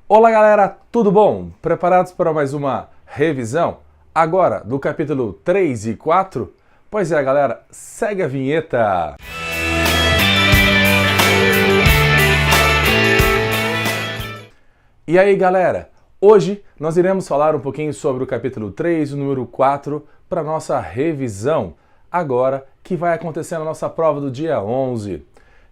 Olá galera, tudo bom? Preparados para mais uma revisão? Agora, do capítulo 3 e 4? Pois é galera, segue a vinheta! E aí galera, hoje nós iremos falar um pouquinho sobre o capítulo 3 e o número 4 para nossa revisão, agora que vai acontecer na nossa prova do dia 11.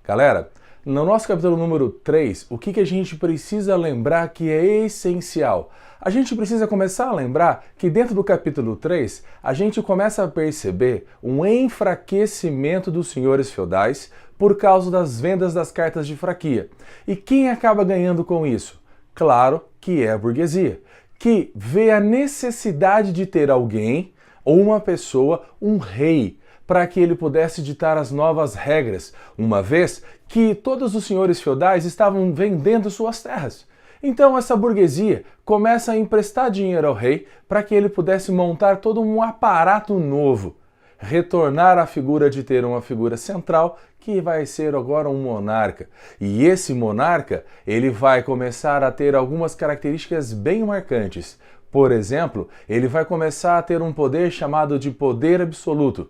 Galera, no nosso capítulo número 3, o que a gente precisa lembrar que é essencial? A gente precisa começar a lembrar que dentro do capítulo 3, a gente começa a perceber um enfraquecimento dos senhores feudais por causa das vendas das cartas de fraquia. E quem acaba ganhando com isso? Claro que é a burguesia, que vê a necessidade de ter alguém, ou uma pessoa, um rei, para que ele pudesse ditar as novas regras, uma vez que todos os senhores feudais estavam vendendo suas terras. Então essa burguesia começa a emprestar dinheiro ao rei para que ele pudesse montar todo um aparato novo, retornar à figura de ter uma figura central que vai ser agora um monarca. E esse monarca, ele vai começar a ter algumas características bem marcantes. Por exemplo, ele vai começar a ter um poder chamado de poder absoluto.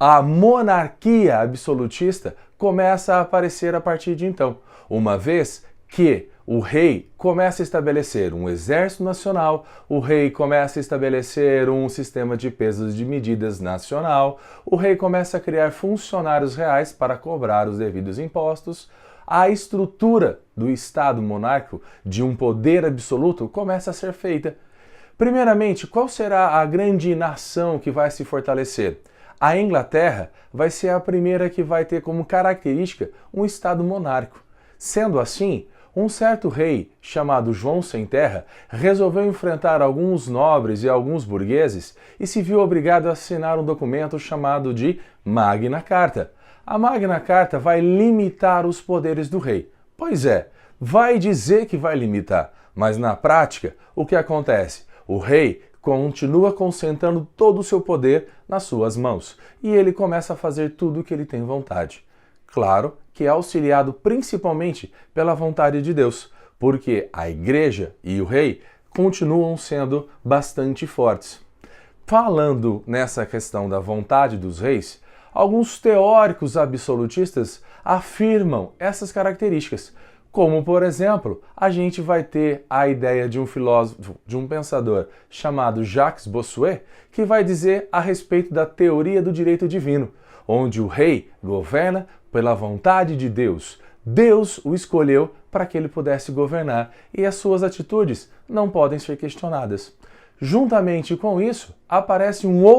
A monarquia absolutista começa a aparecer a partir de então, uma vez que o rei começa a estabelecer um exército nacional, o rei começa a estabelecer um sistema de pesos e medidas nacional, o rei começa a criar funcionários reais para cobrar os devidos impostos, a estrutura do Estado monárquico de um poder absoluto começa a ser feita. Primeiramente, qual será a grande nação que vai se fortalecer? A Inglaterra vai ser a primeira que vai ter como característica um Estado monárquico. Sendo assim, um certo rei, chamado João Sem Terra, resolveu enfrentar alguns nobres e alguns burgueses e se viu obrigado a assinar um documento chamado de Magna Carta. A Magna Carta vai limitar os poderes do rei. Pois é, vai dizer que vai limitar, mas na prática, o que acontece? O rei continua concentrando todo o seu poder nas suas mãos e ele começa a fazer tudo o que ele tem vontade. Claro que é auxiliado principalmente pela vontade de Deus, porque a igreja e o rei continuam sendo bastante fortes. Falando nessa questão da vontade dos reis, alguns teóricos absolutistas afirmam essas características. Como, por exemplo, a gente vai ter a ideia de um filósofo, de um pensador chamado Jacques Bossuet, que vai dizer a respeito da teoria do direito divino, onde o rei governa pela vontade de Deus. Deus o escolheu para que ele pudesse governar e as suas atitudes não podem ser questionadas. Juntamente com isso, aparece uma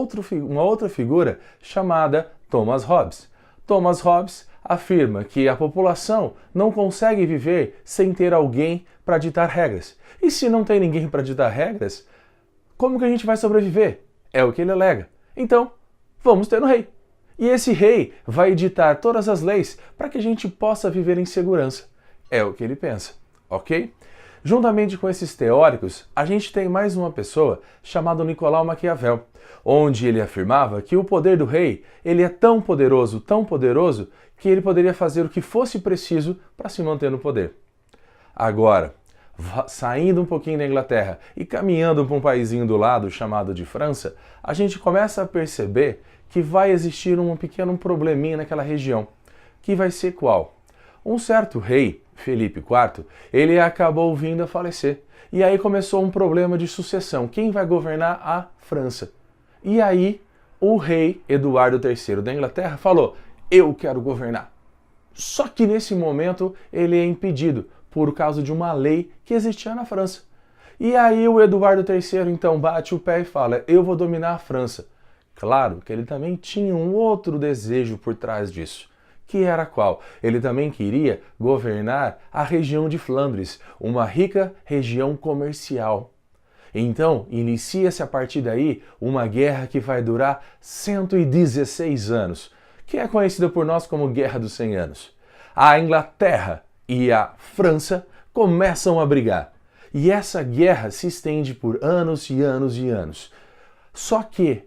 outra figura chamada Thomas Hobbes. Thomas Hobbes afirma que a população não consegue viver sem ter alguém para ditar regras. E se não tem ninguém para ditar regras, como que a gente vai sobreviver? É o que ele alega. Então, vamos ter um rei. E esse rei vai ditar todas as leis para que a gente possa viver em segurança. É o que ele pensa, ok? Juntamente com esses teóricos, a gente tem mais uma pessoa chamada Nicolau Maquiavel, onde ele afirmava que o poder do rei ele é tão poderoso, que ele poderia fazer o que fosse preciso para se manter no poder. Agora, saindo um pouquinho da Inglaterra e caminhando para um paísinho do lado chamado de França, a gente começa a perceber que vai existir um pequeno probleminha naquela região, que vai ser qual? Um certo rei, Felipe IV, ele acabou vindo a falecer. E aí começou um problema de sucessão. Quem vai governar a França? E aí o rei Eduardo III da Inglaterra falou, eu quero governar. Só que nesse momento ele é impedido por causa de uma lei que existia na França. E aí o Eduardo III então bate o pé e fala, eu vou dominar a França. Claro que ele também tinha um outro desejo por trás disso. Que era qual? Ele também queria governar a região de Flandres, uma rica região comercial. Então, inicia-se a partir daí uma guerra que vai durar 116 anos, que é conhecida por nós como Guerra dos 100 Anos. A Inglaterra e a França começam a brigar. E essa guerra se estende por anos e anos e anos. Só que,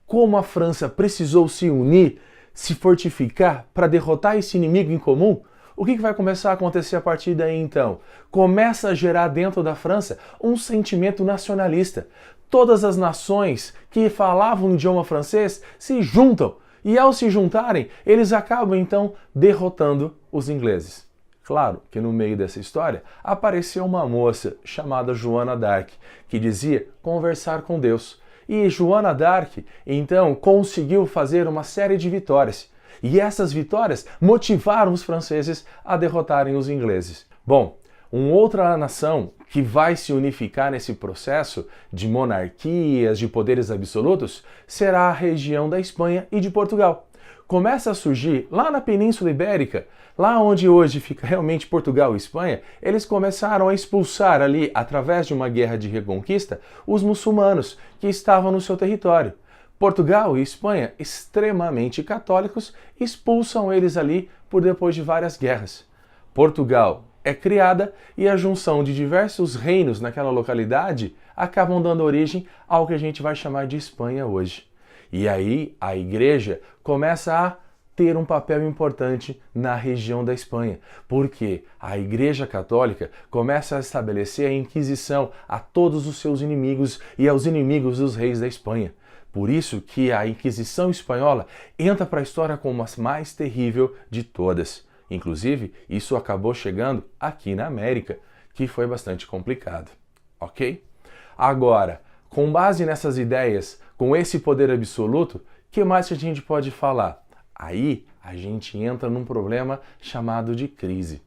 como a França precisou se unir, se fortificar para derrotar esse inimigo em comum, O que vai começar a acontecer a partir daí então? Começa a gerar dentro da França um sentimento nacionalista. Todas as nações que falavam o idioma francês se juntam e ao se juntarem, eles acabam então derrotando os ingleses. Claro que no meio dessa história apareceu uma moça chamada Joana d'Arc, que dizia conversar com Deus. E Joana d'Arc então conseguiu fazer uma série de vitórias. E essas vitórias motivaram os franceses a derrotarem os ingleses. Bom, uma outra nação que vai se unificar nesse processo de monarquias, de poderes absolutos, será a região da Espanha e de Portugal. Começa a surgir lá na Península Ibérica, lá onde hoje fica realmente Portugal e Espanha, eles começaram a expulsar ali, através de uma guerra de reconquista, os muçulmanos que estavam no seu território. Portugal e Espanha, extremamente católicos, expulsam eles ali por depois de várias guerras. Portugal é criada e a junção de diversos reinos naquela localidade acabam dando origem ao que a gente vai chamar de Espanha hoje. E aí a igreja começa a ter um papel importante na região da Espanha, porque a Igreja Católica começa a estabelecer a Inquisição a todos os seus inimigos e aos inimigos dos reis da Espanha. Por isso que a Inquisição espanhola entra para a história como a mais terrível de todas. Inclusive, isso acabou chegando aqui na América, que foi bastante complicado, ok? Agora, com base nessas ideias, com esse poder absoluto, o que mais que a gente pode falar? Aí a gente entra num problema chamado de crise.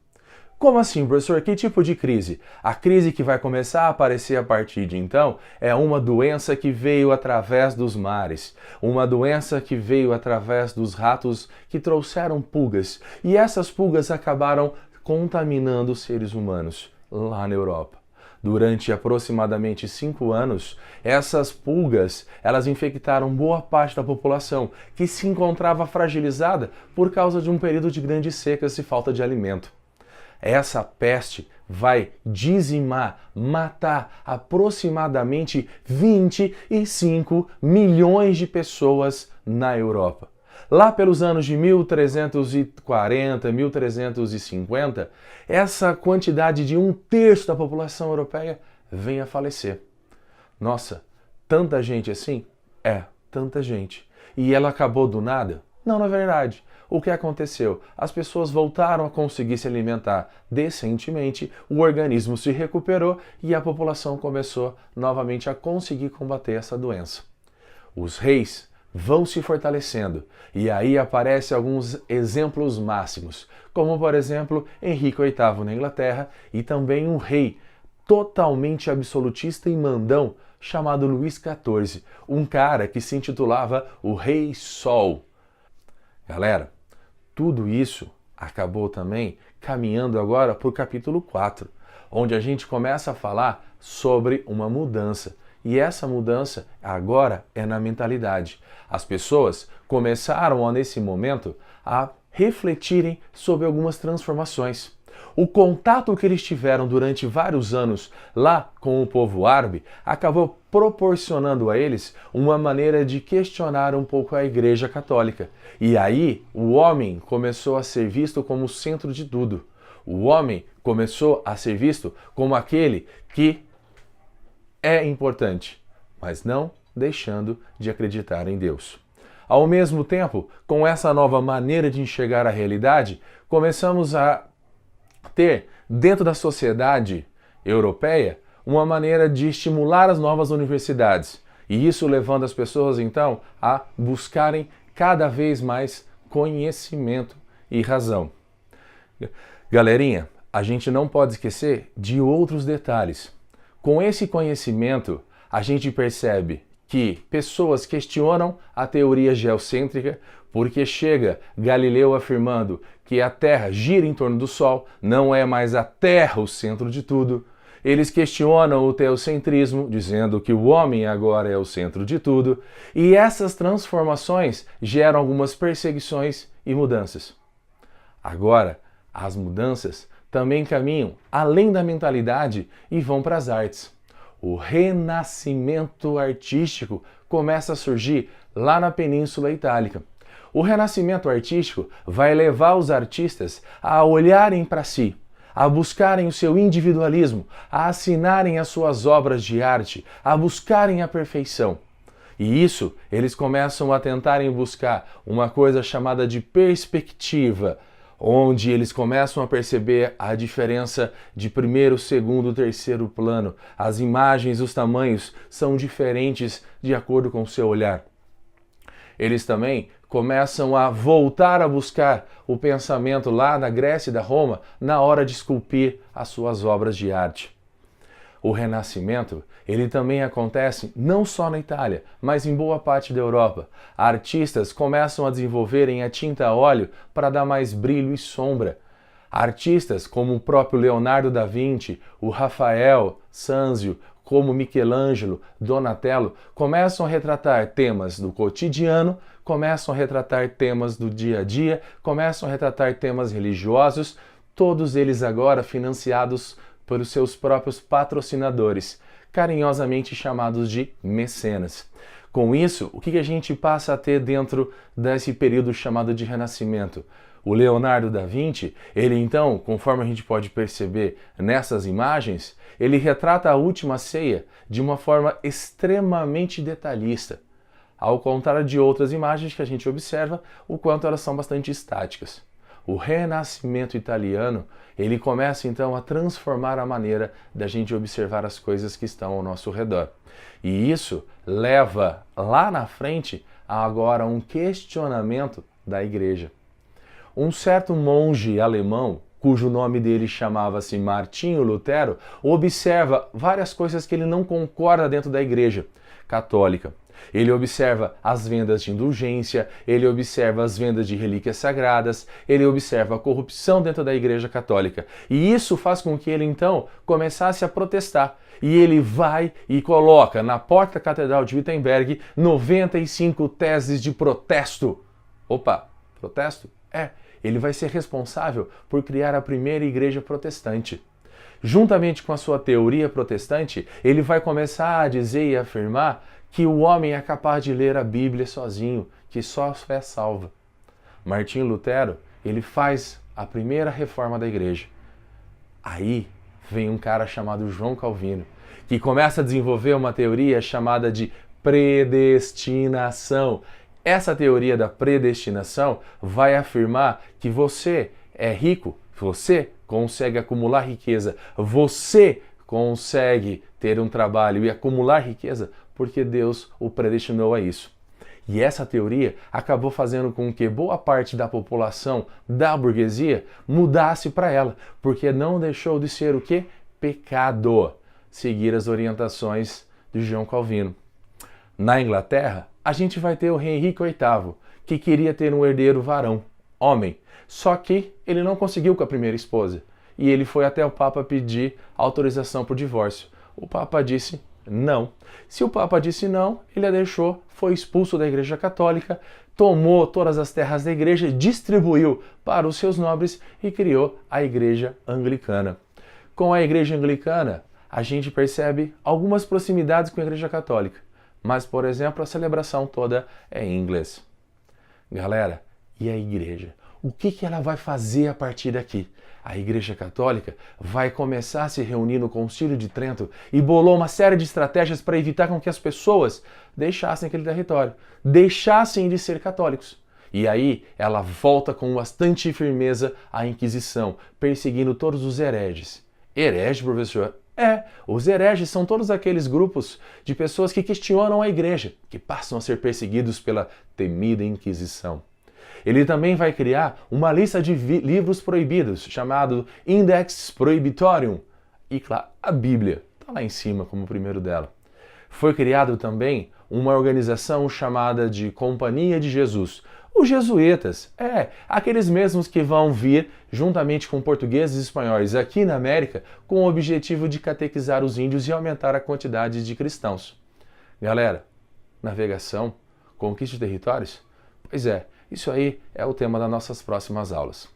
Como assim, professor? Que tipo de crise? A crise que vai começar a aparecer a partir de então é uma doença que veio através dos mares, uma doença que veio através dos ratos que trouxeram pulgas, e essas pulgas acabaram contaminando os seres humanos lá na Europa. Durante aproximadamente 5 anos, essas pulgas elas infectaram boa parte da população, que se encontrava fragilizada por causa de um período de grandes secas e falta de alimento. Essa peste vai dizimar, matar aproximadamente 25 milhões de pessoas na Europa. Lá pelos anos de 1340, 1350, essa quantidade de 1/3 da população europeia vem a falecer. Nossa, tanta gente assim? É, tanta gente. E ela acabou do nada? Não, na verdade. O que aconteceu? As pessoas voltaram a conseguir se alimentar decentemente, o organismo se recuperou e a população começou novamente a conseguir combater essa doença. Os reis vão se fortalecendo e aí aparecem alguns exemplos máximos, como por exemplo Henrique VIII na Inglaterra e também um rei totalmente absolutista e mandão chamado Luís XIV, um cara que se intitulava o Rei Sol. Galera, tudo isso acabou também caminhando agora para o capítulo 4, onde a gente começa a falar sobre uma mudança. E essa mudança agora é na mentalidade. As pessoas começaram nesse momento a refletirem sobre algumas transformações. O contato que eles tiveram durante vários anos lá com o povo árabe acabou proporcionando a eles uma maneira de questionar um pouco a Igreja Católica. E aí o homem começou a ser visto como o centro de tudo. O homem começou a ser visto como aquele que é importante, mas não deixando de acreditar em Deus. Ao mesmo tempo, com essa nova maneira de enxergar a realidade, começamos a ter, dentro da sociedade europeia, uma maneira de estimular as novas universidades. E isso levando as pessoas, então, a buscarem cada vez mais conhecimento e razão. Galerinha, a gente não pode esquecer de outros detalhes. Com esse conhecimento, a gente percebe que pessoas questionam a teoria geocêntrica, porque chega Galileu afirmando que a Terra gira em torno do Sol, não é mais a Terra o centro de tudo. Eles questionam o teocentrismo, dizendo que o homem agora é o centro de tudo. E essas transformações geram algumas perseguições e mudanças. Agora, as mudanças também caminham além da mentalidade e vão para as artes. O renascimento artístico começa a surgir lá na Península Itálica. O renascimento artístico vai levar os artistas a olharem para si, a buscarem o seu individualismo, a assinarem as suas obras de arte, a buscarem a perfeição. E isso, eles começam a tentarem buscar uma coisa chamada de perspectiva, onde eles começam a perceber a diferença de primeiro, segundo, terceiro plano. As imagens, os tamanhos são diferentes de acordo com o seu olhar. Eles também começam a voltar a buscar o pensamento lá na Grécia e da Roma na hora de esculpir as suas obras de arte. O Renascimento, ele também acontece não só na Itália, mas em boa parte da Europa. Artistas começam a desenvolverem a tinta a óleo para dar mais brilho e sombra. Artistas como o próprio Leonardo da Vinci, o Rafael, Sanzio, como Michelangelo, Donatello, começam a retratar temas do cotidiano, começam a retratar temas do dia a dia, começam a retratar temas religiosos, todos eles agora financiados por seus próprios patrocinadores, carinhosamente chamados de mecenas. Com isso, o que a gente passa a ter dentro desse período chamado de Renascimento? O Leonardo da Vinci, ele então, conforme a gente pode perceber nessas imagens, ele retrata a Última Ceia de uma forma extremamente detalhista, ao contrário de outras imagens que a gente observa o quanto elas são bastante estáticas. O Renascimento italiano, ele começa então a transformar a maneira da gente observar as coisas que estão ao nosso redor. E isso leva lá na frente a agora um questionamento da igreja. Um certo monge alemão, cujo nome dele chamava-se Martinho Lutero, observa várias coisas que ele não concorda dentro da igreja católica. Ele observa as vendas de indulgência, ele observa as vendas de relíquias sagradas, ele observa a corrupção dentro da Igreja Católica. E isso faz com que ele então começasse a protestar. E ele vai e coloca na porta da Catedral de Wittenberg 95 teses de protesto. Opa, protesto? Ele vai ser responsável por criar a primeira igreja protestante. Juntamente com a sua teoria protestante, ele vai começar a dizer e afirmar que o homem é capaz de ler a Bíblia sozinho, que só a fé salva. Martinho Lutero, ele faz a primeira reforma da igreja. Aí vem um cara chamado João Calvino, que começa a desenvolver uma teoria chamada de predestinação. Essa teoria da predestinação vai afirmar que você é rico, você consegue acumular riqueza, você consegue ter um trabalho e acumular riqueza porque Deus o predestinou a isso. E essa teoria acabou fazendo com que boa parte da população da burguesia mudasse para ela, porque não deixou de ser o quê? Pecado seguir as orientações de João Calvino. Na Inglaterra, a gente vai ter o rei Henrique VIII, que queria ter um herdeiro varão, homem, só que ele não conseguiu com a primeira esposa, e ele foi até o Papa pedir autorização para o divórcio. O Papa disse não. Se o Papa disse não, ele a deixou, foi expulso da Igreja Católica, tomou todas as terras da igreja, distribuiu para os seus nobres e criou a Igreja Anglicana. Com a Igreja Anglicana, a gente percebe algumas proximidades com a Igreja Católica, mas, por exemplo, a celebração toda é em inglês. Galera, e a igreja? O que ela vai fazer a partir daqui? A Igreja Católica vai começar a se reunir no Concílio de Trento e bolou uma série de estratégias para evitar com que as pessoas deixassem aquele território, deixassem de ser católicos. E aí ela volta com bastante firmeza à Inquisição, perseguindo todos os hereges. Herege, professor? Os hereges são todos aqueles grupos de pessoas que questionam a Igreja, que passam a ser perseguidos pela temida Inquisição. Ele também vai criar uma lista de livros proibidos, chamado Index Prohibitorium. E, claro, a Bíblia está lá em cima como o primeiro dela. Foi criado também uma organização chamada de Companhia de Jesus. Os jesuítas, aqueles mesmos que vão vir, juntamente com portugueses e espanhóis aqui na América, com o objetivo de catequizar os índios e aumentar a quantidade de cristãos. Galera, navegação, conquista de territórios? Pois isso aí é o tema das nossas próximas aulas.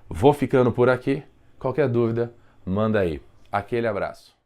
Vou ficando por aqui. Qualquer dúvida, manda aí. Aquele abraço.